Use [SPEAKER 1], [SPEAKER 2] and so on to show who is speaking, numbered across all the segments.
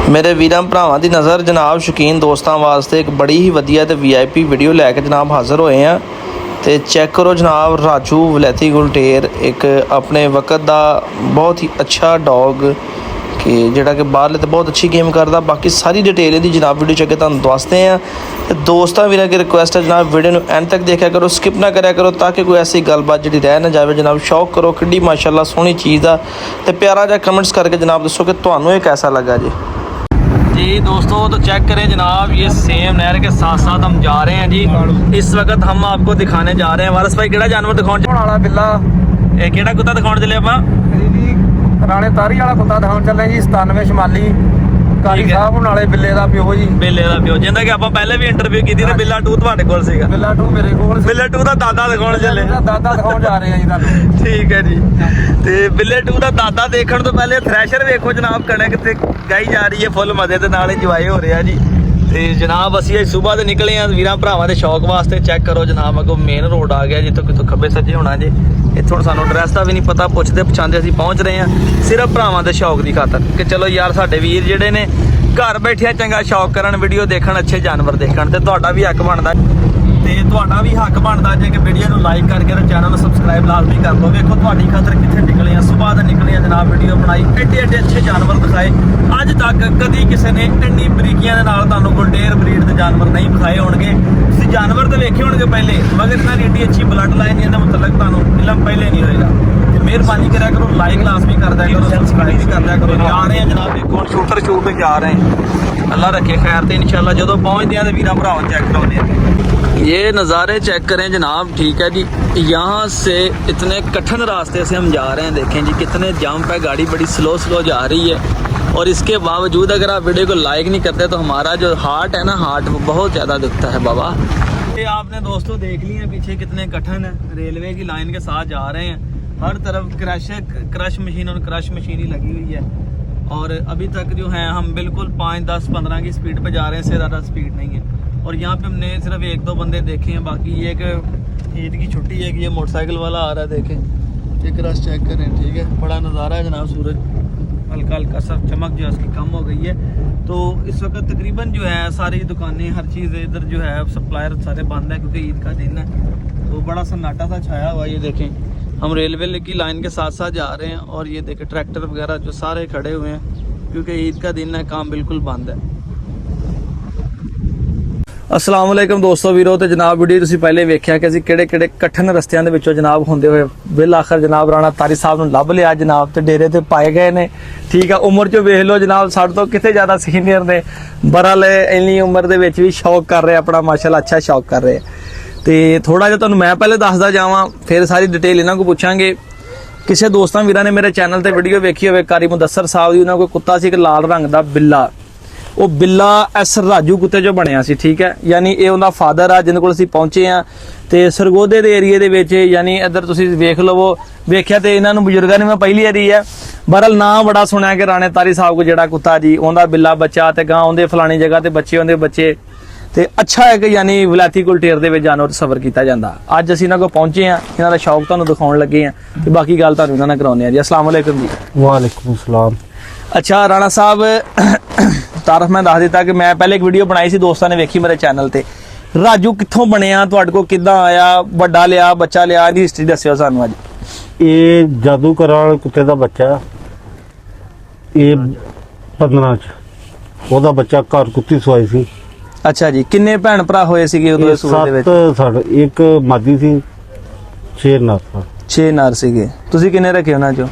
[SPEAKER 1] मेरे वीरां भरावां दी नज़र जनाब शौकीन दोस्तों वास्ते एक बड़ी ही वधिया ते VIP वीडियो लैके जनाब हाज़र होए हैं। तो चैक करो जनाब, राजू वलैती गुलटेर एक अपने वक्त दा बहुत ही अच्छा डॉग कि जिहड़ा कि बाहरले तो बहुत अच्छी गेम करता। बाकी सारी डिटेल दी जनाब वीडियो च अगे तुहानूं दसदे हैं। तो दोस्तों वीरां की रिक्वेस्ट है जनाब वीडियो नूं एंड तक देखा करो, स्किप ना कराया करो ताकि कोई ऐसी गलबात जिहड़ी रह ना जाए। जनाब शौक करो कि माशाअल्लाह सोहनी चीज़ आ ते प्यारा जिहा कमेंट्स करके जनाब दसो कि तुहानूं ये कैसा लगा जी दोस्तों। तो चेक करें जनाब, ये सेम नहर के साथ साथ हम जा रहे हैं जी। इस वक्त हम आपको दिखाने जा रहे हैं। वारिस भाई केड़ा जानवर दिखाने
[SPEAKER 2] वाला बिल्ला
[SPEAKER 1] केड़ा कुत्ता दिखाने चले आप?
[SPEAKER 2] राणे तारी वाला कुत्ता दिखाने चले जी। 97 शमाली कारी साहब नाले बिल्ले दा प्यो जी।
[SPEAKER 1] बिल्ले दा प्यो जिंदा कि ਆਪਾਂ ਪਹਿਲੇ ਵੀ ਇੰਟਰਵਿਊ ਕੀਤੀ ਤੇ ਬਿੱਲਾ 2 ਤੁਹਾਡੇ ਕੋਲ ਸੀਗਾ।
[SPEAKER 2] ਬਿੱਲਾ 2 ਮੇਰੇ ਕੋਲ।
[SPEAKER 1] ਬਿੱਲੇ 2 ਦਾ ਦਾਦਾ ਦਿਖਾਉਣ ਚੱਲੇ।
[SPEAKER 2] ਦਾਦਾ ਦਿਖਾਉਣ ਜਾ ਰਹੇ ਆ ਜੀ ਤੁਹਾਨੂੰ।
[SPEAKER 1] ਠੀਕ ਹੈ ਜੀ। ਤੇ ਬਿੱਲੇ 2 ਦਾ ਦਾਦਾ ਦੇਖਣ ਤੋਂ ਪਹਿਲੇ ਥ੍ਰੈਸ਼ਰ ਵੇਖੋ ਜਨਾਬ, ਕਣਕ ਤੇ ਗਾਈ ਜਾ ਰਹੀ ਹੈ ਫੁੱਲ ਮਜ਼ੇ ਦੇ ਨਾਲ ਇੰਜੋਏ ਹੋ ਰਿਹਾ ਜੀ। ਤੇ ਜਨਾਬ ਅਸੀਂ ਅੱਜ ਸਵੇਰ ਦੇ ਨਿਕਲੇ ਆ ਵੀਰਾਂ ਭਰਾਵਾਂ ਦੇ ਸ਼ੌਕ ਵਾਸਤੇ। ਚੈੱਕ ਕਰੋ ਜਨਾਬ, ਅੱਗੋਂ ਮੇਨ ਰੋਡ ਆ ਗਿਆ ਜਿੱਥੋਂ ਕਿਤੋਂ ਖੱਬੇ ਸੱਜੇ ਹੋਣਾ ਜੇ। ਇੱਥੋਂ ਸਾਨੂੰ ਐਡਰੈਸ ਦਾ ਵੀ ਨਹੀਂ ਪਤਾ, ਪੁੱਛਦੇ ਪਛਾਣਦੇ ਅਸੀਂ ਪਹੁੰਚ ਰਹੇ ਆ ਸਿਰਫ ਭਰਾਵਾਂ ਦੇ ਸ਼ੌਕ ਦੀ ਖਾਤਰ ਕਿ ਚਲੋ ਯਾਰ ਸਾਡੇ ਵੀਰ ਜਿਹੜੇ ਨੇ घर बैठे चंगा शौक करन, वीडियो देखण, अच्छे जानवर देखण ते तुहाडा भी हक बनदा ते तुहाडा भी हक बनदा जे कि वीडियो नूं लाइक करके ते चैनल नूं सबसक्राइब लाजमी कर लो। वेखो तुहाडी खातर कित्थे निकले आ, सुबह दे निकले आ जनाब, वीडियो बनाई, एडे एडे अच्छे जानवर दिखाए। अज तक कदी किसी ने इन्नी बरीकियां दे नाल तुहानूं गुलटेर ब्रीड दे जानवर नहीं दिखाए होणगे। तुसीं जानवर तो वेखे होणगे पहले, मगर इन्हां दी एडी अच्छी ब्लड लाइन इहदा मतलब तुहानूं इलम पहले नहीं होएगा। मेहरबानी करा करो, लाइक लाजमी कर दिया करो, सब्सक्राइब भी कर दिया करो। जा रहे हैं जनाब, एक और शूटर शूट पे जा रहे हैं। अल्लाह रखे खैर ते इंशाल्लाह जो पहुँचते हैं तो वीरा भरावां चेक कराने। ये नज़ारे चेक करें जनाब, ठीक है जी। यहाँ से इतने कठिन रास्ते से हम जा रहे हैं, देखें जी कितने जंप है, गाड़ी बड़ी स्लो जा रही है। और इसके बावजूद अगर आप वीडियो को लाइक नहीं करते तो हमारा जो हार्ट है ना, हार्ट बहुत ज़्यादा दुखता है बाबा। ये आपने दोस्तों देख लिए पीछे कितने कठिन है, रेलवे की लाइन के साथ जा रहे हैं। हर तरफ क्रश मशीन और क्रश मशीन ही लगी हुई है। और अभी तक जो है हम बिल्कुल 5, 10, 15 की स्पीड पे जा रहे हैं, इससे ज़्यादा स्पीड नहीं है। और यहाँ पे हमने सिर्फ 1-2 बंदे देखे हैं, बाकी ये एक ईद की छुट्टी है कि ये मोटरसाइकिल वाला आ रहा है। देखें ये क्रश चेक करें, ठीक है, बड़ा नज़ारा है जनाब। सूरज हल्का हल्का सा चमक जो है उसकी कम हो गई है। तो इस वक्त तकरीबन जो है सारी दुकानें, हर चीज़ इधर जो है सप्लायर सारे बंद है क्योंकि ईद का दिन है। तो बड़ा सन्नाटा सा छाया हुआ, ये देखें हम रेलवे की लाइन के साथ साथ जा रहे हैं। और ये देखें ट्रैक्टर वगैरह जो सारे खड़े हुए हैं क्योंकि ईद का दिन है, काम बिल्कुल बंद है। अस्सलाम वालेकुम दोस्तों वीरो। तो जनाब वीडियो तुसीं पहले वेख्या कि असीं किहड़े कठिन रस्तियां दे विचों जनाब होंदे होए बिल आखिर जनाब राणा तारी साहब नूं लभ लिया जनाब, ते डेरे ते पाए गए ने। ठीक है, उम्र चो वेख लो जनाब, साडे तो किते ज़्यादा सीनियर ने। बहरहाल इन्नी उम्र दे विच भी शौक कर रहे अपना, माशाअल्लाह अच्छा शौक कर रहे। तो थोड़ा जिहा तुहानूं मैं पहले दसदा जावां, फिर सारी डिटेल इन्हां को पुछांगे। किसी दोस्तां वीरां ने मेरे चैनल ते वीडियो वेखी होवे, कारी मुदस्सर साहब दी, उन्हां कोल कुत्ता सी एक लाल रंग दा बिल्ला। वो बिल्ला एस राजू कुत्ते जो बनिया सी, ठीक है। यानी ये उनका फादर आ जिन्हां कोल असीं पहुंचे हैं। तो सरगोधे दे एरिए दे विच, यानी इधर तुसीं वेख लवो, वेख्या तो इन्हां नूं बजुर्गां ने मैं पहली वारी है। बहरहाल नाम बड़ा सुनिया कि राणे तारी साहब को जिहड़ा कुत्ता जी उहदा बिल्ला बच्चा, ते गां उहदे फलानी जगह ते बच्चे उहदे बच्चे। तो अच्छा है कि यानी वलैती गुलटेर दे विच जानवर सफर किया जाता। अज असीं इन्हां कोल पहुंचे हैं, इन्हां दा शौक तुहानूं दिखाउण लगे हैं ते बाकी गल तुहानूं इन्हां नाल कराउने आ जी। अस्सलाम वालेकुम जी।
[SPEAKER 2] वालेकुम सलाम।
[SPEAKER 1] अच्छा राणा साहब, तारफ मैं दस दिता कि मैं पहले एक वीडियो बनाई सी, दोस्तों ने वेखी मेरे चैनल ते। राजू कित्थों बनिया, तुहाडे कोल किद्दां आया, वड्डा लिया बच्चा लिया, इहदी हिस्टरी दस्सिओ सानूं अज।
[SPEAKER 2] ये जादू करा वाले कुत्ते दा बच्चा, ये 15 च ओहदा बच्चा घर कुत्ती सवाई सी।
[SPEAKER 1] अच्छा जी, किन्ने भैन भरा होए सीगे उदों इस सूरत दे विच?
[SPEAKER 2] 7 साडे, एक मादी सी, 6 नर।
[SPEAKER 1] 6 नर सीगे। तुसीं किन्ने रखे उन्हां चों?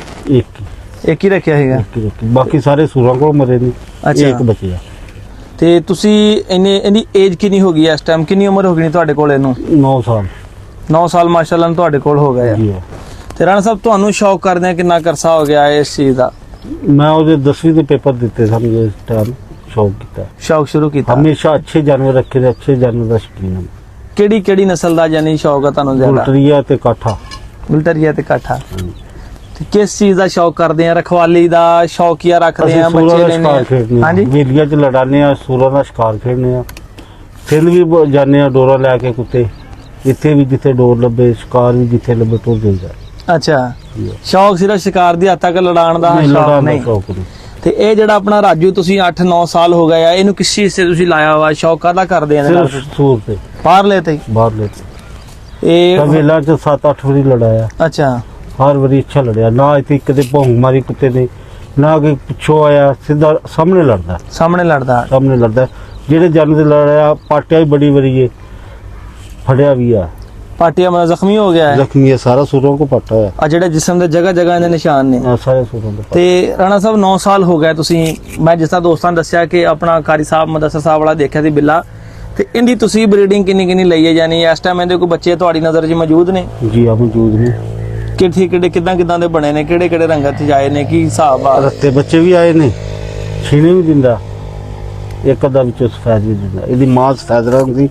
[SPEAKER 1] एक ही रखिया सीगा।
[SPEAKER 2] बाकी सारे सूरां कोल मरे ने।
[SPEAKER 1] अच्छा,
[SPEAKER 2] एक बचिया।
[SPEAKER 1] ते तुसीं इहदी एज किन्नी हो गई इस टाइम, किन्नी उम्र हो गई तुहाडे कोल इहनूं?
[SPEAKER 2] 9 साल।
[SPEAKER 1] 9 साल माशाअल्लाह तुहाडे कोल हो गए। ते राणा साहब तुहानूं शौक करदे किन्ना करसा हो गया इस चीज़ दा?
[SPEAKER 2] मैं ओहदे 10वीं दे पेपर दिते सन, इस टाइम शौक किया, शौक
[SPEAKER 1] शुरू किया।
[SPEAKER 2] हमेशा अच्छे जानवर रखे थे, अच्छे जानवर का शौकीन हूं।
[SPEAKER 1] केड़ी नस्ल दा यानी शौक है तुहानूं ज़्यादा?
[SPEAKER 2] गुलटरिया ते काठा।
[SPEAKER 1] गुलटरिया ते काठा। ते किस चीज़ दा शौक करदे हैं? रखवाली दा शौकिया रखदे हैं, बच्चे लेने? हां जी,
[SPEAKER 2] मेलिया च लड़ाने आ, सूरां दा शिकार खेलने आ, फिर भी जाने आ डोरा लैके कुत्ते। इत्थे भी जिथे डोर लब्बे, शिकार भी जिथे लब्बे तो देईदा।
[SPEAKER 1] अच्छा, शौक सिर्फ शिकार दी हद तक लड़ाण दा शौक नहीं। ਤੇ ਇਹ ਜਿਹੜਾ ਆਪਣਾ ਰਾਜੂ ਤੁਸੀਂ 8-9 ਸਾਲ ਹੋ ਗਏ ਆ, ਇਹਨੂੰ ਕਿਸ ਚੀਜ਼ ਤੇ ਤੁਸੀਂ ਲਾਇਆ ਵਾ, ਸ਼ੌਕ ਕਾਹਦਾ ਕਰਦੇ ਆ ਇਹਦੇ ਨਾਲ?
[SPEAKER 2] ਸਿਰਫ ਸੂਰ ਤੇ
[SPEAKER 1] ਬਾਹਰਲੇ ਤੇ
[SPEAKER 2] ਬਾਹਰਲੇ
[SPEAKER 1] ਇਹ
[SPEAKER 2] ਕਬੀਲਾ ਚ 7-8 ਵਾਰੀ ਲੜਾਇਆ,
[SPEAKER 1] ਅੱਛਾ
[SPEAKER 2] ਹਰ ਵਾਰੀ ਅੱਛਾ ਲੜਿਆ ਨਾ। ਇੱਥੇ ਕਦੇ ਭੌਂਕ ਮਾਰੀ ਕੁੱਤੇ ਨੇ ਨਾ, ਕਿ ਪਿੱਛੋਂ ਆਇਆ ਸਿੱਧਾ ਸਾਹਮਣੇ ਲੜਦਾ,
[SPEAKER 1] ਸਾਹਮਣੇ ਲੜਦਾ।
[SPEAKER 2] ਜਿਹੜੇ ਜਨ ਤੇ ਲੜਾਇਆ ਪਾਟਿਆ ਵੀ ਬੜੀ ਵਾਰੀ ਹੈ, ਫੜਿਆ ਵੀ ਆ,
[SPEAKER 1] ਪਾਟਿਆ ਮਤਲਬ ਜ਼ਖਮੀ ਹੋ ਗਿਆ ਹੈ।
[SPEAKER 2] ਜ਼ਖਮੀ ਹੈ, ਸਾਰਾ ਸੂਰਾਂ ਕੋ ਪੱਟਾ ਹੈ,
[SPEAKER 1] ਆ ਜਿਹੜੇ ਜਿਸਮ ਦੇ ਜਗ੍ਹਾ ਜਗ੍ਹਾ ਇਹਦੇ ਨਿਸ਼ਾਨ ਨੇ।
[SPEAKER 2] ਸਾਰੇ ਸੂਰਾਂ ਦੇ।
[SPEAKER 1] ਤੇ ਰਾਣਾ ਸਾਹਿਬ 9 ਸਾਲ ਹੋ ਗਏ ਤੁਸੀਂ, ਮੈਂ ਜਿਸ ਤਰ੍ਹਾਂ ਦੋਸਤਾਂ ਨੇ ਦੱਸਿਆ ਕਿ ਆਪਣਾ ਕਾਰੀ ਸਾਹਿਬ ਮਦਰਸਾ ਸਾਹਿਬ ਵਾਲਾ ਦੇਖਿਆ ਸੀ ਬਿੱਲਾ, ਤੇ ਇਹਦੀ ਤੁਸੀਂ ਬਰੀਡਿੰਗ ਕਿੰਨੀ ਲਈ ਹੈ, ਯਾਨੀ ਇਸ ਟਾਈਮ ਇਹਦੇ ਕੋਈ ਬੱਚੇ ਤੁਹਾਡੀ ਨਜ਼ਰ 'ਚ ਮੌਜੂਦ ਨੇ?
[SPEAKER 2] ਜੀ ਆ ਮੌਜੂਦ ਨੇ।
[SPEAKER 1] ਕਿੱਦਾਂ ਦੇ ਬਣੇ ਨੇ, ਕਿਹੜੇ ਰੰਗਾਂ 'ਚ ਆਏ ਨੇ, ਕੀ ਹਿਸਾਬ ਆ?
[SPEAKER 2] ਰੱਤੇ ਬੱਚੇ ਵੀ ਆਏ ਨੇ, ਛੀਣੇ ਵੀ ਦਿੰਦਾ, ਇੱਕ ਅੱਧਾ ਵਿੱਚੋਂ ਸਫੈਦ ਵੀ ਦਿੰਦਾ। ਇਹਦੀ ਮਾਂ ਸਫੈਦ ਰੰਗ ਦੀ,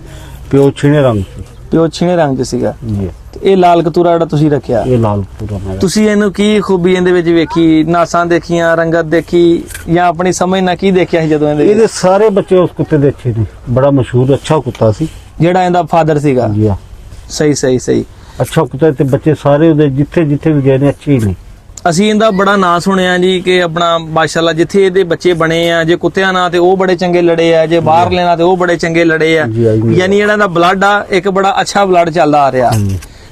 [SPEAKER 2] ਪਿਓ ਛੀਣੇ ਰੰਗ ਸੀ।
[SPEAKER 1] ਪਿਓ ਛੀਣੇ ਰੰਗ 'ਚ ਸੀਗਾ।
[SPEAKER 2] ਜੀ
[SPEAKER 1] ਤੇ ਇਹ ਲਾਲ ਕਤੂਰਾ ਜਿਹੜਾ ਤੁਸੀਂ ਰੱਖਿਆ,
[SPEAKER 2] ਇਹ ਲਾਲ ਪੂਰਾ ਮੇਰਾ।
[SPEAKER 1] ਤੁਸੀਂ ਇਹਨੂੰ ਕੀ ਖੂਬੀ ਇਹਦੇ ਵਿੱਚ ਵੇਖੀ, ਨਾਸਾਂ ਦੇਖੀਆਂ, ਰੰਗਤ ਦੇਖੀ, ਜਾਂ ਆਪਣੀ ਸਮਝ ਨਾਲ ਕੀ ਦੇਖਿਆ ਸੀ ਜਦੋਂ
[SPEAKER 2] ਇਹਦੇ ਸਾਰੇ ਬੱਚੇ ਉਸ ਕੁੱਤੇ ਦੇ ਅੱਛੇ ਨੇ, ਬੜਾ ਮਸ਼ਹੂਰ ਅੱਛਾ ਕੁੱਤਾ ਸੀ
[SPEAKER 1] ਜਿਹੜਾ ਇਹਦਾ ਫਾਦਰ ਸੀਗਾ?
[SPEAKER 2] ਜੀ ਆ,
[SPEAKER 1] ਸਹੀ
[SPEAKER 2] ਅੱਛਾ ਕੁੱਤਾ ਤੇ ਬੱਚੇ ਸਾਰੇ ਉਹਦੇ ਜਿੱਥੇ ਵੀ ਗਏ ਨੇ ਅੱਛੇ ਹੀ ਨੇ।
[SPEAKER 1] ਅਸੀਂ ਇਹਦਾ ਬੜਾ ਨਾਂ ਸੁਣਿਆ ਜੀ ਕਿ ਆਪਣਾ ਮਾਸ਼ਾਅੱਲਾ ਜਿੱਥੇ ਇਹਦੇ ਬੱਚੇ ਬਣੇ ਆ, ਜੇ ਕੁੱਤਿਆਂ ਨਾਲ ਤੇ ਉਹ ਬੜੇ ਚੰਗੇ ਲੜੇ ਆ, ਜੇ ਬਾਹਰ ਲੈਣਾ ਤੇ ਉਹ ਬੜੇ ਚੰਗੇ ਲੜੇ ਆ,
[SPEAKER 2] ਜੀ, ਜੀ।
[SPEAKER 1] ਯਾਨੀ ਜਿਹੜਾ ਦਾ ਬਲੱਡ ਆ ਇੱਕ ਬੜਾ ਅੱਛਾ ਬਲੱਡ ਚੱਲਦਾ ਆ ਰਿਹਾ।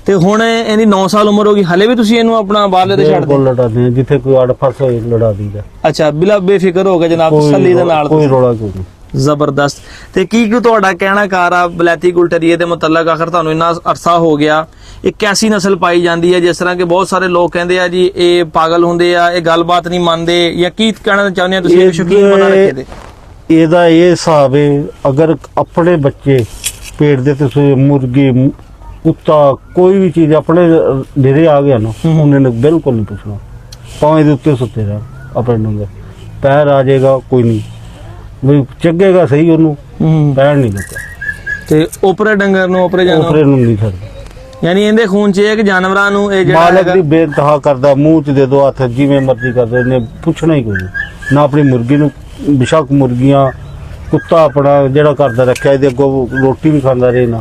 [SPEAKER 1] ਤੇ ਹੁਣ ਇਹਦੀ 9 ਸਾਲ ਉਮਰ ਹੋ ਗਈ, ਹਲੇ ਵੀ ਤੁਸੀਂ ਇਹਨੂੰ ਆਪਣਾ ਬਾਹਰਲੇ ਤੇ ਛੱਡ
[SPEAKER 2] ਕੋਲ ਲੜਾਦੇ ਆ, ਜਿੱਥੇ ਕੋਈ ਅੜ ਫਸ ਹੋਏ ਲੜਾ ਦੀਦਾ।
[SPEAKER 1] ਅੱਛਾ, ਬਿਲਾ ਬੇਫਿਕਰ ਹੋ ਕੇ ਜਨਾਬ, ਤਸੱਲੀ ਦੇ ਨਾਲ।
[SPEAKER 2] ਕੋਈ ਰੋਲਾ ਕੋਈ ਨਹੀਂ।
[SPEAKER 1] ਜ਼ਬਰਦਸਤ। ਤੇ ਕੀ ਤੁਹਾਡਾ ਕਹਿਣਾ ਕਾਰ ਆ ਬਲੈਤੀ ਗੁਲਟਰੀਏ ਦੇ ਮੁਤਲਕ? ਆਖਰ ਤੁਹਾਨੂੰ ਇੰਨਾ ਅਰਸਾ ਹੋ ਗਿਆ, ਇਹ ਕੈਸੀ ਨਸਲ ਪਾਈ ਜਾਂਦੀ ਹੈ? ਜਿਸ ਤਰ੍ਹਾਂ ਕਿ ਬਹੁਤ ਸਾਰੇ ਲੋਕ ਕਹਿੰਦੇ ਆ ਜੀ ਇਹ ਪਾਗਲ ਹੁੰਦੇ ਆ, ਇਹ ਗੱਲਬਾਤ ਨਹੀਂ ਮੰਨਦੇ, ਜਾਂ ਕੀ ਕਹਿਣਾ ਚਾਹੁੰਦੇ ਆ ਤੁਸੀਂ? ਸ਼ੌਕੀਨ ਬਣਾ ਰੱਖੇ ਦੇ
[SPEAKER 2] ਇਹਦਾ ਇਹ ਹਿਸਾਬ ਹੈ, ਅਗਰ ਆਪਣੇ ਬੱਚੇ ਪੇਟ ਦੇ ਤੇ ਮੁਰਗੀ ਕੁੱਤਾ ਕੋਈ ਵੀ ਚੀਜ਼ ਆਪਣੇ ਨੇੜੇ ਆ ਗਿਆ ਨਾ, ਉਹਨੇ ਨੇ ਬਿਲਕੁਲ ਨਹੀਂ ਪੁੱਛਣਾ, ਪਾਵੇਂ ਦੇ ਉੱਤੇ ਸੁੱਤੇ ਰਹਿ ਆਪਣੇ ਨੂੰ, ਪੈਰ ਆ ਜਾਏਗਾ ਕੋਈ ਨਹੀਂ, ਵੀ ਚੱਗੇਗਾ ਸਹੀ, ਉਹਨੂੰ ਪੈਰ ਨਹੀਂ ਲੱਗਾ। ਤੇ
[SPEAKER 1] ਉਪਰੇ ਡੰਗਰ ਨੂੰ ਉਪਰੇ
[SPEAKER 2] ਨੂੰ ਨਹੀਂ ਛੱਡਦਾ,
[SPEAKER 1] ਯਾਨੀ ਇਹਦੇ ਖੂਨ 'ਚ ਇਹ ਕਿ ਜਾਨਵਰਾਂ ਨੂੰ ਇਹ ਜਿਹੜਾ
[SPEAKER 2] ਮਾਲਕ ਦੀ ਬੇਇੰਤਹਾ ਕਰਦਾ, ਮੂੰਹ 'ਚ ਦੇ ਦੋ ਹੱਥ, ਜਿਵੇਂ ਮਰਜ਼ੀ ਕਰਦੇ, ਇਹਨੇ ਪੁੱਛਣਾ ਹੀ ਕੋਈ ਨਹੀਂ ਨਾ। ਆਪਣੀ ਮੁਰਗੀ ਨੂੰ, ਬੇਸ਼ੱਕ ਮੁਰਗੀਆਂ ਕੁੱਤਾ ਆਪਣਾ ਜਿਹੜਾ ਕਰਦਾ ਰੱਖਿਆ, ਇਹਦੇ ਅੱਗੋਂ ਰੋਟੀ ਵੀ ਖਾਂਦਾ ਰਹੇ ਨਾ,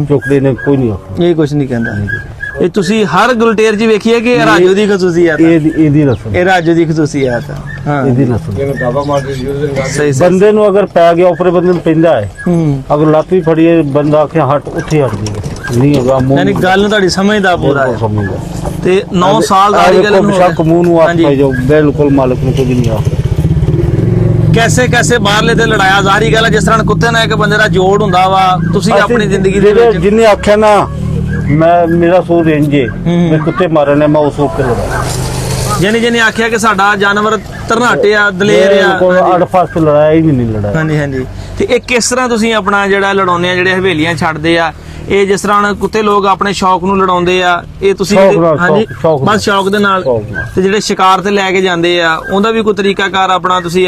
[SPEAKER 2] ਚੁੱਕਦੇ ਨੇ ਕੋਈ ਨਹੀਂ ਆਖਦਾ,
[SPEAKER 1] ਇਹ ਕੁਝ ਨਹੀਂ ਕਹਿੰਦਾ। ਇਹ ਤੁਸੀਂ ਹਰ ਗੁਲਟੇਰ 'ਚ ਵੇਖੀਏ ਕਿ ਰਾਜੂ ਦੀ ਖਸੂਸੀਅਤ ਹੈ,
[SPEAKER 2] ਇਹਦੀ ਨਸਲ,
[SPEAKER 1] ਇਹ ਰਾਜੂ ਦੀ ਖਸੂਸੀਅਤ ਹੈ। ਹਾਂ,
[SPEAKER 2] ਇਹਦੀ ਨਸਲ।
[SPEAKER 1] ਸਹੀ
[SPEAKER 2] ਬੰਦੇ ਨੂੰ ਅਗਰ ਪੈ ਗਿਆ, ਉਪਰੇ ਬੰਦੇ ਨੂੰ ਪੈਂਦਾ ਹੈ, ਅਗਰ ਲੱਤ ਵੀ ਫੜੀਏ, ਬੰਦਾ ਆਖੇ ਹਟ, ਉੱਥੇ ਹਟ ਜਾਏਗਾ, ਨਹੀਂ ਹੋਗਾ ਮੂੰਹ,
[SPEAKER 1] ਯਾਨੀ ਗੱਲ ਨੂੰ ਤੁਹਾਡੀ ਸਮਝਦਾ ਪੂਰਾ ਹੈ।
[SPEAKER 2] ਸਮਝਦਾ।
[SPEAKER 1] ਤੇ 9 ਸਾਲ ਦਾ ਦੀ ਗੱਲ ਨੂੰ
[SPEAKER 2] ਬੇਸ਼ੱਕ ਮੂੰਹ ਨੂੰ ਹੱਥ ਪਾਈ ਜਾਓ, ਬਿਲਕੁਲ ਮਾਲਕ ਨੂੰ ਕੁਝ ਨਹੀਂ ਆਖਦਾ।
[SPEAKER 1] ਕੈਸੇ ਬਾਹਰਲੇ ਤੇ ਲੜਾਇਆ, ਜ਼ਾਹਰੀ ਗੱਲ ਹੈ, ਜਿਸ ਤਰ੍ਹਾਂ ਕੁੱਤੇ ਨਾਲ ਇੱਕ ਬੰਦੇ ਦਾ ਜੋੜ ਹੁੰਦਾ ਵਾ, ਤੁਸੀਂ ਆਪਣੀ ਜ਼ਿੰਦਗੀ ਦੇ ਵਿੱਚ
[SPEAKER 2] ਜਿੰਨੇ ਆਖਿਆ ਨਾ ਮੈਂ ਮੇਰਾ ਸੋ ਰੇਂਜੇ ਮੈਂ ਕੁੱਤੇ ਮਾਰਨੇ, ਮੈਂ ਉਸ ਉੱਤੇ ਲੜਾ,
[SPEAKER 1] ਜਿਹਨੇ ਆਖਿਆ ਕਿ ਸਾਡਾ ਜਾਨਵਰ ਤਰਨਾਟੇ ਆ, ਦਲੇਰ ਆ,
[SPEAKER 2] ਕੋਈ ਅੜ ਫਸ ਲੜਾਇਆ ਹੀ ਨਹੀਂ ਲੜਾਇਆ।
[SPEAKER 1] ਹਾਂਜੀ। ਤੇ ਇਹ ਕਿਸ ਤਰ੍ਹਾਂ ਤੁਸੀਂ ਆਪਣਾ ਜਿਹੜਾ ਲੜਾਉਂਦੇ ਆ, ਜਿਹੜੇ ਹਵੇਲੀਆਂ ਛੱਡਦੇ ਆ, ਇਹ ਜਿਸ ਤਰ੍ਹਾਂ ਕੁੱਤੇ ਲੋਕ ਆਪਣੇ ਸ਼ੌਕ ਨੂੰ ਲੜਾਉਂਦੇ ਆ, ਇਹ ਤੁਸੀਂ ਹਾਂਜੀ ਬਸ ਸ਼ੌਕ ਦੇ ਨਾਲ, ਤੇ ਜਿਹੜੇ ਸ਼ਿਕਾਰ ਤੇ ਲੈ ਕੇ ਜਾਂਦੇ ਆ, ਉਹਦਾ ਵੀ ਕੋਈ ਤਰੀਕਾਕਾਰ ਆਪਣਾ ਤੁਸੀਂ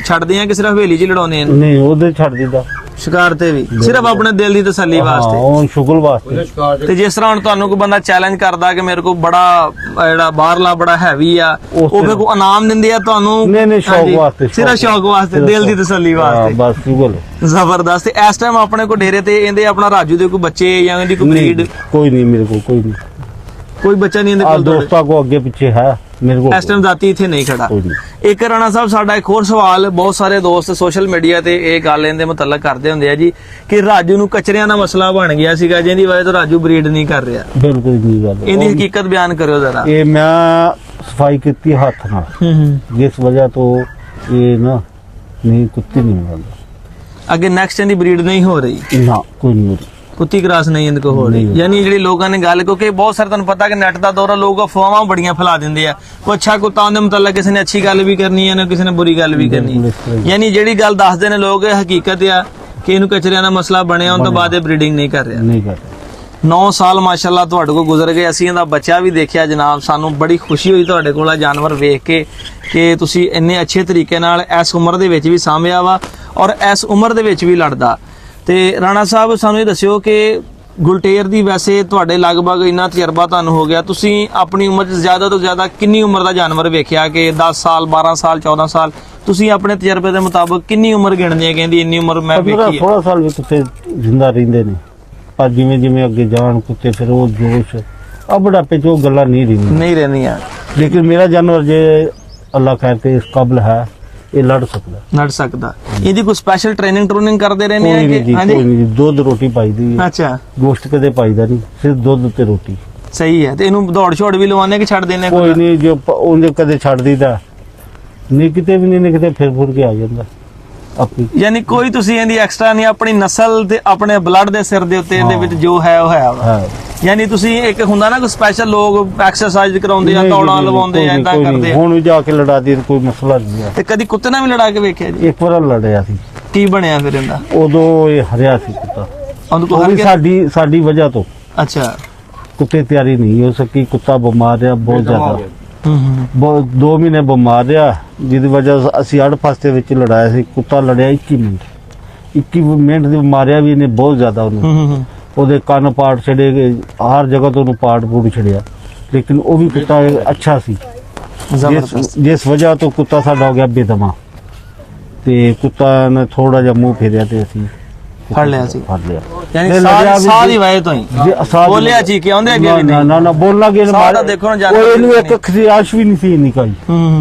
[SPEAKER 1] ਛੱਡਦੇ ਆ ਕਿ ਸਿਰਫ ਹਵੇਲੀ 'ਚ ਲੜਾਉਂਦੇ ਆ?
[SPEAKER 2] ਨਹੀਂ, ਉਹਦੇ ਛੱਡ ਦਿੱਤਾ,
[SPEAKER 1] ਸ਼ਿਕਾਰ ਤੇ ਵੀ ਸਿਰਫ ਆਪਣੇ ਦਿਲ ਦੀ ਤਸੱਲੀ ਵਾਸਤੇ,
[SPEAKER 2] ਉਹ ਸ਼ੁਗਲ ਵਾਸਤੇ।
[SPEAKER 1] ਤੇ ਜਿਸ ਤਰ੍ਹਾਂ ਹੁਣ ਤੁਹਾਨੂੰ ਕੋਈ ਬੰਦਾ ਚੈਲੰਜ ਕਰਦਾ ਕਿ ਮੇਰੇ ਕੋਲ ਬੜਾ ਜਿਹੜਾ ਬਾਹਰਲਾ ਬੜਾ ਹੈਵੀ ਆ, ਉਹ ਫਿਰ ਕੋਈ ਇਨਾਮ ਦਿੰਦੇ ਆ ਤੁਹਾਨੂੰ?
[SPEAKER 2] ਨਹੀਂ, ਸ਼ੌਕ ਵਾਸਤੇ,
[SPEAKER 1] ਸਿਰਫ ਸ਼ੌਕ ਵਾਸਤੇ, ਦਿਲ ਦੀ ਤਸੱਲੀ ਵਾਸਤੇ,
[SPEAKER 2] ਬਸ ਸ਼ੁਗਲ।
[SPEAKER 1] ਜ਼ਬਰਦਸਤ। ਇਸ ਟਾਈਮ ਆਪਣੇ ਕੋਲ ਡੇਰੇ ਤੇ ਇਹਦੇ ਆਪਣਾ ਰਾਜੂ ਦੇ ਕੋਈ ਬੱਚੇ ਜਾਂ ਇਹਦੀ ਕੋਈ ਬਰੀਡ?
[SPEAKER 2] ਕੋਈ ਨਹੀਂ ਮੇਰੇ ਕੋਲ,
[SPEAKER 1] ਕੋਈ ਬੱਚਾ ਨਹੀਂ ਇਹਦੇ ਕੋਲ?
[SPEAKER 2] ਦੋਸਤਾਂ ਕੋ ਅੱਗੇ ਪਿੱਛੇ ਹੈ ਮੇਰੇ ਕੋਲ,
[SPEAKER 1] ਇਸ ਟਾਈਮ ਦਾਤੀ ਇੱਥੇ ਨਹੀਂ ਖੜਾ। ਇੱਕ ਰਾਣਾ ਸਾਹਿਬ ਸਾਡਾ ਇੱਕ ਹੋਰ ਸਵਾਲ, ਬਹੁਤ ਸਾਰੇ ਦੋਸਤ ਸੋਸ਼ਲ ਮੀਡੀਆ ਤੇ ਇਹ ਗੱਲ ਇਹਦੇ ਮੁਤਲਕ ਕਰਦੇ ਹੁੰਦੇ ਆ ਜੀ ਕਿ ਰਾਜੂ ਨੂੰ ਕਚਰਿਆਂ ਦਾ ਮਸਲਾ ਬਣ ਗਿਆ ਸੀਗਾ, ਜਿਹਦੀ ਵਜ੍ਹਾ ਤੋਂ ਰਾਜੂ ਬਰੀਡ ਨਹੀਂ ਕਰ ਰਿਹਾ।
[SPEAKER 2] ਬਿਲਕੁਲ ਨਹੀਂ ਗੱਲ,
[SPEAKER 1] ਇਹਦੀ ਹਕੀਕਤ ਬਿਆਨ ਕਰਿਓ ਜ਼ਰਾ।
[SPEAKER 2] ਇਹ ਮੈਂ ਸਫਾਈ ਕੀਤੀ ਹੱਥ ਨਾਲ, ਜਿਸ ਵਜ੍ਹਾ ਤੋਂ ਇਹ ਨਾ ਨਹੀਂ ਕੁੱਤੀ ਨਹੀਂ ਮਿਲਦਾ
[SPEAKER 1] ਅੱਗੇ ਨੈਕਸਟ ਇਹਦੀ ਬਰੀਡ ਨਹੀਂ ਹੋ ਰਹੀ
[SPEAKER 2] ਨਾ, ਕੋਈ ਨਹੀਂ ਹੋ ਰਹੀ,
[SPEAKER 1] ਕੁੱਤੀ ਕ੍ਰਾਸ ਨਹੀਂ ਇਹਦੇ ਕੋ ਹੋ ਰਹੀ। ਯਾਨੀ ਜਿਹੜੀ ਲੋਕਾਂ ਨੇ ਗੱਲ, ਕਿਉਂਕਿ ਬਹੁਤ ਸਾਰੇ ਤੁਹਾਨੂੰ ਪਤਾ ਕਿ ਨੈਟ ਦਾ ਦੌਰ ਆ, ਲੋਕ ਅਫਵਾਹਾਂ ਬੜੀਆਂ ਫੈਲਾ ਦਿੰਦੇ ਆ, ਕੋਈ ਅੱਛਾ ਕੁੱਤਾ ਉਹਦੇ ਮੁਤਲਕ ਕਿਸੇ ਨੇ ਅੱਛੀ ਗੱਲ ਵੀ ਕਰਨੀ ਹੈ ਨਾ ਕਿਸੇ ਨੇ ਬੁਰੀ ਗੱਲ ਵੀ ਕਰਨੀ ਹੈ। ਯਾਨੀ ਜਿਹੜੀ ਗੱਲ ਦੱਸਦੇ ਨੇ ਲੋਕ ਇਹ ਹਕੀਕਤ ਆ ਕਿ ਇਹਨੂੰ ਕਚਰਿਆਂ ਦਾ ਮਸਲਾ ਬਣਿਆ, ਉਹਨਾਂ ਤੋਂ ਬਾਅਦ ਇਹ ਬਰੀਡਿੰਗ ਨਹੀਂ ਕਰ ਰਿਹਾ। 9 ਸਾਲ ਮਾਸ਼ਾਅੱਲਾ ਤੁਹਾਡੇ ਕੋਲ ਗੁਜ਼ਰ ਗਏ, ਅਸੀਂ ਇਹਦਾ ਬੱਚਾ ਵੀ ਦੇਖਿਆ ਜਨਾਬ, ਸਾਨੂੰ ਬੜੀ ਖੁਸ਼ੀ ਹੋਈ ਤੁਹਾਡੇ ਕੋਲ ਆ ਜਾਨਵਰ ਵੇਖ ਕੇ ਕਿ ਤੁਸੀਂ ਇੰਨੇ ਅੱਛੇ ਤਰੀਕੇ ਨਾਲ ਇਸ ਉਮਰ ਦੇ ਵਿੱਚ ਵੀ ਸਾਂਭਿਆ ਵਾ ਔਰ ਇਸ ਉਮਰ ਦੇ ਵਿੱਚ ਵੀ ਲੜਦਾ। ਤੇ ਰਾਣਾ ਸਾਹਿਬ ਸਾਨੂੰ ਇਹ ਦੱਸਿਓ ਕਿ ਗੁਲਟੇਰ ਦੀ ਵੈਸੇ ਤੁਹਾਡੇ ਲਗਭਗ ਇੰਨਾ ਤਜਰਬਾ ਤੁਹਾਨੂੰ ਹੋ ਗਿਆ, ਤੁਸੀਂ ਆਪਣੀ ਉਮਰ 'ਚ ਜ਼ਿਆਦਾ ਤੋਂ ਜ਼ਿਆਦਾ ਕਿੰਨੀ ਉਮਰ ਦਾ ਜਾਨਵਰ ਵੇਖਿਆ ਕਿ 10 ਸਾਲ 12 ਸਾਲ 14 ਸਾਲ ਤੁਸੀਂ ਆਪਣੇ ਤਜਰਬੇ ਦੇ ਮੁਤਾਬਕ ਕਿੰਨੀ ਉਮਰ ਗਿਣਦੇ ਆ? ਕਹਿੰਦੀ ਇੰਨੀ ਉਮਰ ਮੈਂ ਵੇਖੀ ਹੈ।
[SPEAKER 2] 16 ਸਾਲ ਵੀ ਕੁੱਤੇ ਜ਼ਿੰਦਾ ਰਹਿੰਦੇ ਨੇ, ਪਰ ਜਿਵੇਂ ਜਿਵੇਂ ਅੱਗੇ ਜਾਣ ਕੁੱਤੇ ਫਿਰ ਉਹ ਜੋਸ਼ ਆ ਬੁਢਾਪੇ 'ਚ ਉਹ ਗੱਲਾਂ ਨਹੀਂ ਰਹਿੰਦੀਆਂ।
[SPEAKER 1] ਨਹੀਂ।
[SPEAKER 2] ਲੇਕਿਨ ਮੇਰਾ ਜਾਨਵਰ ਜੇ ਅੱਲਾਹ ਖੈਰ ਤੇ ਇਸ ਕਾਬਲ ਹੈ ਇਹ ਲੜ ਸਕਦਾ।
[SPEAKER 1] ਇਹਦੀ ਕੋਈ ਸਪੈਸ਼ਲ ਟ੍ਰੇਨਿੰਗ ਕਰਦੇ ਰਹਿੰਦੇ ਆ
[SPEAKER 2] ਕੋਈ
[SPEAKER 1] ਕਿ
[SPEAKER 2] ਨਹੀਂ ਜੀ, ਕੋਈ ਨਹੀਂ ਜੀ, ਦੁੱਧ ਰੋਟੀ ਪਾਈਦੀ ਹੈ।
[SPEAKER 1] ਅੱਛਾ,
[SPEAKER 2] ਗੋਸ਼ਤ ਕਦੇ ਪਾਈਦਾ ਨਹੀਂ, ਸਿਰਫ ਦੁੱਧ ਤੇ ਰੋਟੀ।
[SPEAKER 1] ਸਹੀ ਹੈ। ਤੇ ਇਹਨੂੰ ਦੌੜ ਛੋੜ ਵੀ ਲਵਾਉਂਦੇ ਕਿ ਛੱਡ ਦਿੰਦੇ?
[SPEAKER 2] ਕੋਈ ਨਹੀਂ, ਜੋ ਉਹਨੇ ਕਦੇ ਛੱਡ ਦਿੱਤਾ ਨਹੀਂ, ਕਿਤੇ ਵੀ ਨਹੀਂ, ਕਿਤੇ ਫਿਰ ਕੇ ਆ ਜਾਂਦਾ ਆਪੀ।
[SPEAKER 1] ਯਾਨੀ ਕੋਈ ਤੁਸੀਂ ਇਹਦੀ ਐਕਸਟਰਾ ਨਹੀਂ, ਆਪਣੀ ਨਸਲ ਤੇ ਆਪਣੇ ਬਲੱਡ ਦੇ ਸਿਰ ਦੇ ਉੱਤੇ ਇਹਦੇ ਵਿੱਚ ਜੋ ਹੈ ਉਹ ਹੈ ਵਾ।
[SPEAKER 2] ਹਾਂ,
[SPEAKER 1] ਯਾਨੀ ਤੁਸੀਂ ਇੱਕ ਹੁੰਦਾ ਨਾ ਕੋਈ ਸਪੈਸ਼ਲ ਲੋਕ ਐਕਸਰਸਾਈਜ਼ ਕਰਾਉਂਦੇ ਆ, ਦੌੜਾਂ ਲਵਾਉਂਦੇ ਆ, ਇਦਾਂ ਕਰਦੇ ਆ।
[SPEAKER 2] ਹੁਣ ਵੀ ਜਾ ਕੇ ਲੜਾ ਦੀ, ਕੋਈ ਮਸਲਾ ਨਹੀਂ ਹੈ।
[SPEAKER 1] ਤੇ ਕਦੀ ਕੁੱਤੇ ਨਾਲ ਵੀ ਲੜਾ ਕੇ ਵੇਖਿਆ ਜੀ?
[SPEAKER 2] ਇੱਕ ਵਾਰ ਲੜਿਆ ਸੀ।
[SPEAKER 1] ਕੀ ਬਣਿਆ ਫਿਰ ਇਹਦਾ?
[SPEAKER 2] ਉਦੋਂ ਇਹ ਹਰਿਆ ਸੀ ਕੁੱਤਾ,
[SPEAKER 1] ਉਹਨੂੰ
[SPEAKER 2] ਉਹ
[SPEAKER 1] ਕੋਈ
[SPEAKER 2] ਵੀ ਸਾਡੀ ਵਜ੍ਹਾ ਤੋਂ।
[SPEAKER 1] ਅੱਛਾ।
[SPEAKER 2] ਕੁੱਤੇ ਤਿਆਰੀ ਨਹੀਂ ਹੋ ਸਕੀ, ਕੁੱਤਾ ਬਿਮਾਰ ਰਿਹਾ ਬਹੁਤ ਜ਼ਿਆਦਾ, 2 ਮਹੀਨੇ ਬਿਮਾਰ ਰਿਹਾ, ਜਿਹਦੀ ਵਜ੍ਹਾ ਅਸੀਂ ਅੜ ਫਸਤੇ ਵਿੱਚ ਲੜਾਇਆ ਸੀ। ਕੁੱਤਾ ਲੜਿਆ 21 ਮਿੰਟ ਦੀ ਮਾਰਿਆ ਵੀ ਇਹਨੇ ਬਹੁਤ ਜ਼ਿਆਦਾ ਉਹਨੂੰ। ਉਹਦੇ ਕੰਨ ਪਾੜ ਛੜੇ ਗਏ, ਹਰ ਜਗ੍ਹਾ ਤੋਂ ਉਹਨੂੰ ਪਾੜ ਪੂੜ ਛੜਿਆ, ਲੇਕਿਨ ਉਹ ਵੀ ਕੁੱਤਾ ਅੱਛਾ ਸੀ। ਜਿਸ ਵਜ੍ਹਾ ਤੋਂ ਕੁੱਤਾ ਸਾਡਾ ਹੋ ਗਿਆ ਬੇਦਮਾ, ਤੇ ਕੁੱਤਾ ਨੇ ਥੋੜਾ ਜਿਹਾ ਮੂੰਹ ਫੇਰਿਆ ਤੇ ਅਸੀਂ
[SPEAKER 1] ਫੜ ਲਿਆ ਸੀ। ਯਾਨੀ
[SPEAKER 2] ਤੇ
[SPEAKER 1] ਸਾਹ ਦੀ ਵਜ੍ਹਾ ਤੋਂ ਹੀ ਬੋਲਿਆ ਜੀ ਕਿ ਆਉਂਦੇ ਅੱਗੇ ਵੀ ਨਹੀਂ?
[SPEAKER 2] ਨਾ ਬੋਲਣਾ ਕਿ
[SPEAKER 1] ਸਾਹ ਦੇਖੋ ਨਾ, ਜਾਨਵਰ
[SPEAKER 2] ਇਹਨੂੰ ਇੱਕ ਖਰਾਸ਼ ਵੀ ਨਹੀਂ ਸੀ ਨਿਕਾਈ,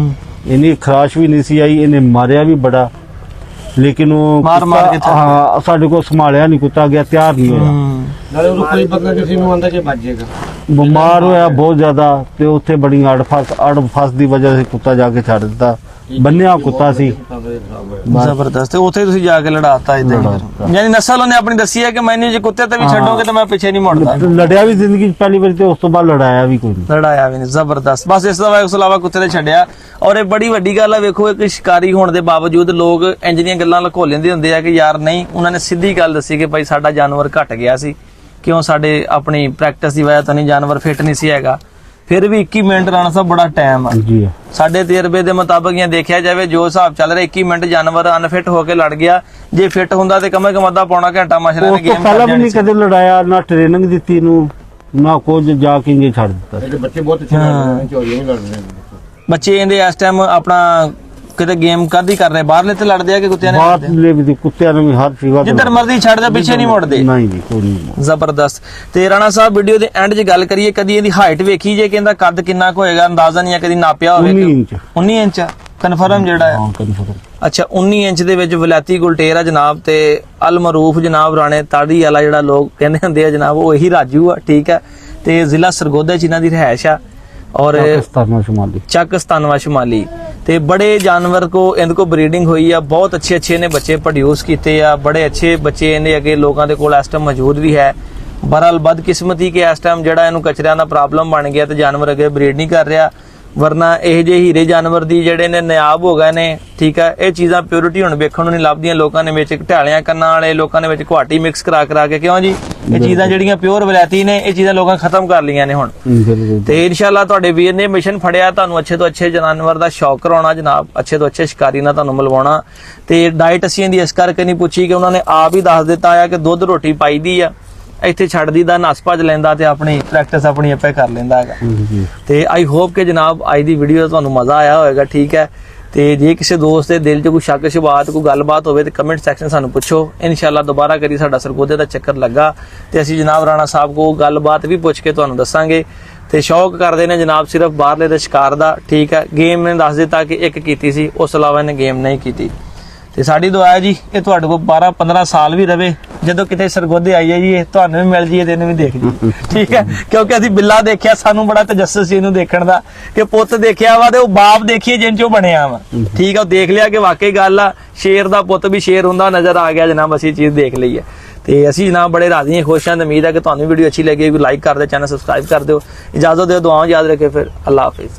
[SPEAKER 2] ਇਹਨੇ ਖਰਾਸ਼ ਵੀ ਨਹੀਂ ਸੀ ਆਈ। ਇਹਨੇ ਮਾਰਿਆ ਵੀ ਬੜਾ, ਲੇਕਿਨ ਉਹ
[SPEAKER 1] ਮਾਰ ਕੇ
[SPEAKER 2] ਹਾਂ ਸਾਡੇ ਕੋਲ ਸੰਭਾਲਿਆ ਨਹੀਂ, ਕੁੱਤਾ ਗਿਆ, ਤਿਆਰ ਨਹੀਂ ਹੋਇਆ।
[SPEAKER 3] ਨਾਲੇ ਉਹ ਕੋਈ ਬੰਦਾ ਕਿਸੇ ਨੂੰ ਆਂਦਾ ਜੇ ਵੱਜ ਜਾਏਗਾ।
[SPEAKER 2] ਬਿਮਾਰ ਹੋਇਆ ਬਹੁਤ ਜ਼ਿਆਦਾ, ਤੇ ਉੱਥੇ ਬੜੀ ਅੜ ਫਸ ਦੀ ਵਜ੍ਹਾ ਸੇ ਕੁੱਤਾ ਜਾ ਕੇ ਛੱਡ ਦਿੱਤਾ। ਬੰਨਿਆ ਕੁੱਤਾ ਸੀ
[SPEAKER 1] ਜ਼ਬਰਦਸਤ। ਤੇ ਉੱਥੇ ਤੁਸੀਂ ਜਾ ਕੇ ਲੜਾਤਾ ਇਦਾਂ ਹੀ। ਯਾਨੀ ਨਸਲ ਉਹਨੇ ਆਪਣੀ ਦੱਸੀ ਹੈ ਕਿ ਮੈਨੂੰ ਜੇ ਕੁੱਤੇ ਤੇ ਵੀ ਛੱਡੋਗੇ ਤਾਂ ਮੈਂ ਪਿੱਛੇ ਨਹੀਂ ਮੁੜਦਾ।
[SPEAKER 2] ਲੜਿਆ ਵੀ ਜ਼ਿੰਦਗੀ 'ਚ ਪਹਿਲੀ ਵਾਰੀ, ਤੇ ਉਸ ਤੋਂ ਬਾਅਦ ਲੜਾਇਆ ਵੀ ਕੋਈ ਨਹੀਂ।
[SPEAKER 1] ਲੜਾਇਆ ਵੀ ਨਹੀਂ। ਜ਼ਬਰਦਸਤ। ਬਸ ਇਸ ਤੋਂ ਇਲਾਵਾ ਕੁੱਤੇ ਤੇ ਛੱਡਿਆ। ਔਰ ਇਹ ਬੜੀ ਵੱਡੀ ਗੱਲ ਹੈ, ਵੇਖੋ ਇੱਕ ਸ਼ਿਕਾਰੀ ਹੋਣ ਦੇ ਬਾਵਜੂਦ ਲੋਕ ਇੰਜ ਦੀਆਂ ਗੱਲਾਂ ਲੁਕੋ ਲੈਂਦੇ ਹੁੰਦੇ ਆ ਕਿ ਯਾਰ ਨਹੀਂ, ਉਹਨਾਂ ਨੇ ਸਿੱਧੀ ਗੱਲ ਦੱਸੀ ਕਿ ਭਾਈ ਸਾਡਾ ਜਾਨਵਰ ਘਟ ਗਿਆ ਸੀ, ਕਿਉਂ ਸਾਡੇ ਆਪਣੀ ਪ੍ਰੈਕਟਿਸ ਦੀ ਵਜ੍ਹਾ ਤੋਂ ਨਹੀਂ, ਜਾਨਵਰ ਫਿੱਟ ਨਹੀਂ ਸੀ ਹੈਗਾ। ਫਿਰ ਵੀ 21 ਮਿੰਟ ਰਾਣਾ ਸਾਹਿਬ ਬੜਾ ਟਾਈਮ ਆ
[SPEAKER 2] ਜੀ।
[SPEAKER 1] ਸਾਡੇ ਤਜਰਬੇ ਦੇ ਮੁਤਾਬਕ ਇਹ ਦੇਖਿਆ ਜਾਵੇ, ਜੋ ਹਿਸਾਬ ਚੱਲ ਰਿਹਾ 21 ਮਿੰਟ ਜਾਨਵਰ ਅਨਫਿਟ ਹੋ ਕੇ ਲੜ ਗਿਆ। ਜੇ ਫਿੱਟ ਹੁੰਦਾ ਤੇ ਕਮੇ ਕਮ ਅੱਧਾ ਪੌਣਾ ਘੰਟਾ ਮਸ਼ਰੇ ਨੇ ਗੇਮ
[SPEAKER 2] ਪਹਿਲਾਂ ਵੀ ਨਹੀਂ ਕਦੇ ਲੜਾਇਆ, ਨਾ ਟ੍ਰੇਨਿੰਗ ਦਿੱਤੀ ਨੂੰ, ਨਾ ਕੁਝ, ਜਾ ਕੇ ਇੰਗੇ ਛੱਡ ਦਿੱਤਾ।
[SPEAKER 3] ਇਹਦੇ ਬੱਚੇ ਬਹੁਤ ਅੱਛੇ ਲੜਦੇ ਨੇ, ਚੋਰੀਆਂ ਵੀ ਲੜਦੇ ਨੇ
[SPEAKER 1] ਬੱਚੇ ਇਹਦੇ ਇਸ ਟਾਈਮ ਆਪਣਾ ਕਿਤੇ ਗੇਮ ਕਾਦੀ ਕਰ ਰਹੇ, ਬਾਹਰਲੇ ਤੇ ਲੜਦੇ ਆ ਕਿ ਕੁੱਤਿਆਂ ਨੇ?
[SPEAKER 2] ਬਾਹਰਲੇ ਵੀ ਕੁੱਤਿਆਂ ਨੂੰ ਵੀ ਹਰ ਚੀਜ਼
[SPEAKER 1] ਜਿੱਧਰ ਮਰਜ਼ੀ ਛੱਡਦੇ, ਪਿੱਛੇ ਨਹੀਂ ਮੁੜਦੇ।
[SPEAKER 2] ਨਹੀਂ ਜੀ, ਕੋਈ ਨਹੀਂ।
[SPEAKER 1] ਜ਼ਬਰਦਸਤ। ਤੇ ਰਾਣਾ ਸਾਹਿਬ ਵੀਡੀਓ ਦੇ ਐਂਡ 'ਚ ਗੱਲ ਕਰੀਏ, ਕਦੀ ਇਹਦੀ ਹਾਈਟ ਵੇਖੀ ਜੇ ਕਿ ਇਹਦਾ ਕੱਦ ਕਿੰਨਾ ਕੁ ਹੋਏਗਾ? ਅੰਦਾਜ਼ਾ ਨਹੀਂ ਆ, ਕਦੀ ਨਾਪਿਆ ਹੋਵੇ?
[SPEAKER 2] 19 ਇੰਚ।
[SPEAKER 1] 19 ਇੰਚ ਕਨਫਰਮ ਜਿਹੜਾ ਹੈ?
[SPEAKER 2] ਹਾਂ, ਕਨਫਰਮ।
[SPEAKER 1] ਅੱਛਾ, 19 ਇੰਚ ਦੇ ਵਿੱਚ ਵਲੈਤੀ ਗੁਲਟੇਰ ਆ ਜਨਾਬ, ਤੇ ਅਲ ਮਰੂਫ ਜਨਾਬ ਰਾਣੇ ਤਾੜੀ ਵਾਲਾ ਜਿਹੜਾ ਲੋਕ ਕਹਿੰਦੇ ਹੁੰਦੇ ਆ ਜਨਾਬ, ਉਹ ਇਹੀ ਰਾਜੂ ਆ। ਠੀਕ ਹੈ। ਤੇ ਜ਼ਿਲ੍ਹਾ ਸਰਗੋਦਾ ਚ ਇਹਨਾਂ ਦੀ ਰਿਹਾਇਸ਼ ਆ, ਔਰ ਚੱਕਸਤਾਨਵਾ ਸ਼ਮਾਲੀ। ਤੇ ਬੜੇ ਜਾਨਵਰ ਕੋ ਇਹਦੇ ਕੋ ਬਰੀਡਿੰਗ ਹੋਈ ਆ, ਬਹੁਤ ਅੱਛੇ ਨੇ ਬੱਚੇ ਪ੍ਰੋਡਿਊਸ ਕੀਤੇ ਆ, ਬੜੇ ਅੱਛੇ ਬੱਚੇ ਇਹਨੇ ਅੱਗੇ ਲੋਕਾਂ ਦੇ ਕੋਲ ਇਸ ਟਾਈਮ ਮੌਜੂਦ ਵੀ ਹੈ। ਬਹਰਹਾਲ ਬਦਕਿਸਮਤੀ ਕਿ ਇਸ ਟਾਈਮ ਜਿਹੜਾ ਇਹਨੂੰ ਕਚਰਿਆਂ ਦਾ ਪ੍ਰੋਬਲਮ ਬਣ ਗਿਆ ਤੇ ਜਾਨਵਰ ਅੱਗੇ ਬਰੀਡ ਨਹੀਂ ਕਰ ਰਿਹਾ, ਵਰਨਾ ਇਹ ਜਿਹੇ ਹੀਰੇ ਜਾਨਵਰ ਦੀ ਜਿਹੜੇ ਨੇ ਨਾਇਆਬ ਹੋ ਗਏ ਨੇ। ਠੀਕ ਹੈ। ਇਹ ਚੀਜ਼ਾਂ ਪਿਓਰਿਟੀ ਹੁਣ ਵੇਖਣ ਨੂੰ ਨਹੀਂ ਲੱਭਦੀਆਂ, ਲੋਕਾਂ ਨੇ ਵਿੱਚ ਢਾਲਿਆਂ ਕੰਨਾਂ ਵਾਲੇ, ਲੋਕਾਂ ਨੇ ਵਿੱਚ ਘਾਟੀ ਮਿਕਸ ਕਰਾ ਕੇ, ਕਿਉਂ ਜੀ? ਇਹ ਚੀਜ਼ਾਂ ਜਿਹੜੀਆਂ ਪਿਓਰ ਵਲੈਤੀ ਨੇ, ਇਹ ਚੀਜ਼ਾਂ ਲੋਕਾਂ ਖਤਮ ਕਰ ਲਈਆਂ ਨੇ ਹੁਣ। ਤੇ ਇਨਸ਼ਾਅੱਲਾ ਤੁਹਾਡੇ ਵੀਰ ਨੇ ਮਿਸ਼ਨ ਫੜਿਆ, ਤੁਹਾਨੂੰ ਅੱਛੇ ਤੋਂ ਅੱਛੇ ਜਾਨਵਰ ਦਾ ਸ਼ੌਕ ਕਰਾਉਣਾ ਜਨਾਬ, ਅੱਛੇ ਤੋਂ ਅੱਛੇ ਸ਼ਿਕਾਰੀ ਨਾਲ ਤੁਹਾਨੂੰ ਮਿਲਵਾਉਣਾ। ਤੇ ਡਾਈਟ ਅਸੀਂ ਇਹਦੀ ਇਸ ਕਰਕੇ ਨਹੀਂ ਪੁੱਛੀ ਕਿ ਉਹਨਾਂ ਨੇ ਆਪ ਹੀ ਦੱਸ ਦਿੱਤਾ ਆ ਕਿ ਦੁੱਧ ਰੋਟੀ ਪਾਈਦੀ ਆ, ਇੱਥੇ ਛੱਡਦੀ ਦਾ, ਨਸ ਭੱਜ ਲੈਂਦਾ ਤੇ ਆਪਣੀ ਪ੍ਰੈਕਟਿਸ ਆਪਣੀ ਆਪੇ ਕਰ ਲੈਂਦਾ ਹੈਗਾ। ਤੇ ਆਈ ਹੋਪ ਕਿ ਜਨਾਬ ਅੱਜ ਦੀ ਵੀਡੀਓ ਤੁਹਾਨੂੰ ਮਜ਼ਾ ਆਇਆ ਹੋਵੇਗਾ। ਠੀਕ ਹੈ। ਤੇ ਜੇ ਕਿਸੇ ਦੋਸਤ ਦੇ ਦਿਲ 'ਚ ਕੋਈ ਸ਼ੱਕ ਸ਼ੁਬਾਤ, ਕੋਈ ਗੱਲਬਾਤ ਹੋਵੇ ਤੇ ਕਮੈਂਟ ਸੈਕਸ਼ਨ ਸਾਨੂੰ ਪੁੱਛੋ। ਇਨਸ਼ਾਅੱਲਾ ਦੁਬਾਰਾ ਕਰੀ ਸਾਡਾ ਸਰਗੋਦੇ ਦਾ ਚੱਕਰ ਲੱਗਾ ਤੇ ਅਸੀਂ ਜਨਾਬ ਰਾਣਾ ਸਾਹਿਬ ਕੋ ਗੱਲਬਾਤ ਵੀ ਪੁੱਛ ਕੇ ਤੁਹਾਨੂੰ ਦੱਸਾਂਗੇ। ਤੇ ਸ਼ੌਕ ਕਰਦੇ ਨੇ ਜਨਾਬ ਸਿਰਫ ਬਾਹਰਲੇ ਦੇ ਸ਼ਿਕਾਰ ਦਾ। ਠੀਕ ਹੈ। ਗੇਮ ਨੇ ਦੱਸ ਦਿੱਤਾ ਕਿ ਇੱਕ ਕੀਤੀ ਸੀ, ਉਸ ਇਲਾਵਾ ਇਹਨੇ ਗੇਮ ਨਹੀਂ ਕੀਤੀ। ਤੇ ਸਾਡੀ ਦੁਆ ਹੈ ਜੀ ਇਹ ਤੁਹਾਡੇ ਕੋਲ 12-15 ਸਾਲ ਵੀ ਰਵੇ, ਜਦੋਂ ਕਿਤੇ ਸਰਗੋਦੇ ਆਈ ਜਾਈਏ ਤੁਹਾਨੂੰ ਵੀ ਮਿਲ ਜਾਈਏ ਤੇ ਇਹਨੂੰ ਵੀ ਦੇਖ ਜੀ। ਠੀਕ ਹੈ। ਕਿਉਂਕਿ ਅਸੀਂ ਬਿੱਲਾ ਦੇਖਿਆ, ਸਾਨੂੰ ਬੜਾ ਤਜੱਸਸ ਸੀ ਇਹਨੂੰ ਦੇਖਣ ਦਾ ਕਿ ਪੁੱਤ ਦੇਖਿਆ ਵਾ ਤੇ ਉਹ ਬਾਪ ਦੇਖੀਏ ਜਿੰਨ ਚੋਂ ਬਣਿਆ ਵਾ। ਠੀਕ ਹੈ। ਉਹ ਦੇਖ ਲਿਆ ਕਿ ਵਾਕਈ ਗੱਲ ਆ, ਸ਼ੇਰ ਦਾ ਪੁੱਤ ਵੀ ਸ਼ੇਰ ਹੁੰਦਾ ਨਜ਼ਰ ਆ ਗਿਆ ਜਨਾਬ, ਅਸੀਂ ਚੀਜ਼ ਦੇਖ ਲਈ ਹੈ। ਤੇ ਅਸੀਂ ਜਨਾਬ ਬੜੇ ਰਾਜ਼ੀ ਹਾਂ, ਖੁਸ਼ ਹਾਂ। ਉਮੀਦ ਹੈ ਕਿ ਤੁਹਾਨੂੰ ਵੀਡੀਓ ਅੱਛੀ ਲੱਗੀ, ਲਾਈਕ ਕਰ ਦਿਓ, ਚੈਨਲ ਸਬਸਕ੍ਰਾਈਬ ਕਰ ਦਿਓ। ਇਜਾਜ਼ਤ ਦਿਓ, ਦੁਆਵਾਂ ਯਾਦ ਰੱਖਿਓ। ਫਿਰ ਅੱਲਾ ਹਾਫਿਜ਼।